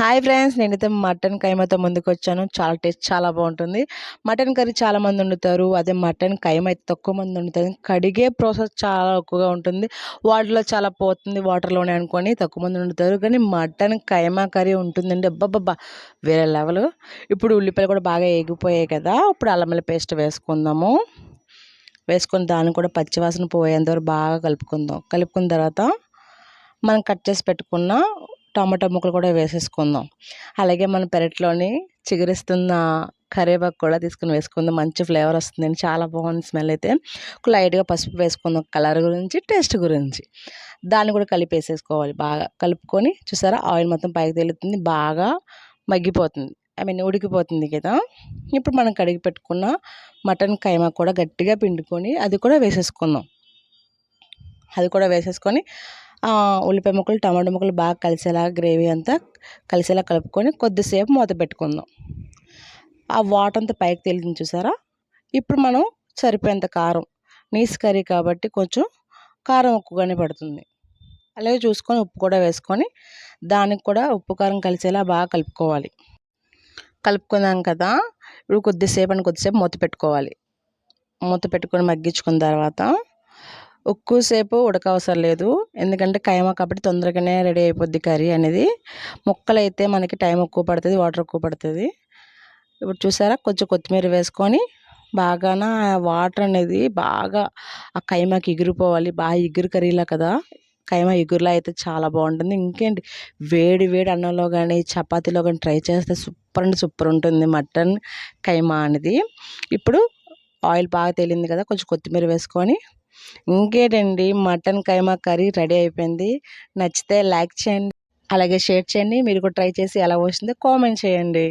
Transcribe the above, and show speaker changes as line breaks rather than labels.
Hi friends, నేనైతే mutton కైమాతో ముందుకొచ్చాను. చాలా బాగుంటుంది. మటన్ కర్రీ చాలామంది వండుతారు. అదే మటన్ కైమా అయితే తక్కువ మంది వండుతారు. కడిగే ప్రాసెస్ చాలా ఎక్కువగా ఉంటుంది. వాటర్లో చాలా పోతుంది వాటర్లోనే అనుకొని తక్కువ మంది వండుతారు. కానీ మటన్ కైమా కర్రీ ఉంటుందండి, అబ్బబ్బబ్బా వేరే లెవెల్. ఇప్పుడు ఉల్లిపాయలు కూడా బాగా ఎగిపోయాయి కదా, ఇప్పుడు అల్లం వెల్లుల్లి పేస్ట్ వేసుకుందాము. వేసుకొని దాన్ని కూడా పచ్చివాసన పోయేంతవరకు బాగా కలుపుకున్న తర్వాత మనం కట్ చేసి పెట్టుకున్న టమాటా ముక్కలు కూడా వేసేసుకుందాం. అలాగే మన పెరట్లోని చిగురిస్తున్న కరివేపాకు కూడా తీసుకుని వేసుకుందాం. మంచి ఫ్లేవర్ వస్తుందండి, చాలా బాగుంది స్మెల్ అయితే. లైట్గా పసుపు వేసుకుందాం, కలర్ గురించి, టేస్ట్ గురించి. దాన్ని కూడా కలిపేసేసుకోవాలి. బాగా కలుపుకొని చూసారా, ఆయిల్ మొత్తం పైకి తేలుతుంది, బాగా మగ్గిపోతుంది, ఉడికిపోతుంది కదా. ఇప్పుడు మనం కడిగి పెట్టుకున్న మటన్ కైమా కూడా గట్టిగా పిండుకొని అది కూడా వేసేసుకొని ఉల్లిపాయ ముక్కలు టమాటా ముక్కలు బాగా కలిసేలా గ్రేవీ అంతా కలిసేలా కలుపుకొని కొద్దిసేపు మూత పెట్టుకుందాం. ఆ వాటర్ అంతా పైకి తేలింది చూసారా. ఇప్పుడు మనం సరిపోయేంత కారం, నీస్ కర్రీ కాబట్టి కొంచెం కారం ఎక్కువగానే పడుతుంది. అలాగే చూసుకొని ఉప్పు కూడా వేసుకొని దానికి కూడా ఉప్పు కారం కలిసేలా బాగా కలుపుకున్నాం కదా. ఇప్పుడు కొద్దిసేపు మూత పెట్టుకోవాలి. మూత పెట్టుకొని మగ్గించుకున్న తర్వాత ఎక్కువసేపు ఉడకవసరం లేదు, ఎందుకంటే కైమా కాబట్టి తొందరగానే రెడీ అయిపోద్ది కర్రీ అనేది. ముక్కలు అయితే మనకి టైం ఎక్కువ పడుతుంది, వాటర్ ఎక్కువ పడుతుంది. ఇప్పుడు చూసారా, కొంచెం కొత్తిమీర వేసుకొని బాగా వాటర్ అనేది బాగా ఆ కైమాకి ఎగిరిపోవాలి. బాగా ఎగురు కర్రీలా కదా, కైమా ఎగురులా అయితే చాలా బాగుంటుంది. ఇంకేంటి, వేడి వేడి అన్నంలో కానీ చపాతీలో కానీ ట్రై చేస్తే సూపర్ అంటే సూపర్ ఉంటుంది మటన్ కైమా అనేది. ఇప్పుడు ఆయిల్ బాగా తేలింది కదా, కొంచెం కొత్తిమీర వేసుకొని ఇంకేంటండి, మటన్ కైమా కర్రీ రెడీ అయిపోయింది. నచ్చితే లైక్ చేయండి, అలాగే షేర్ చేయండి. మీరు కూడా ట్రై చేసి ఎలా వచ్చిందో కామెంట్ చేయండి.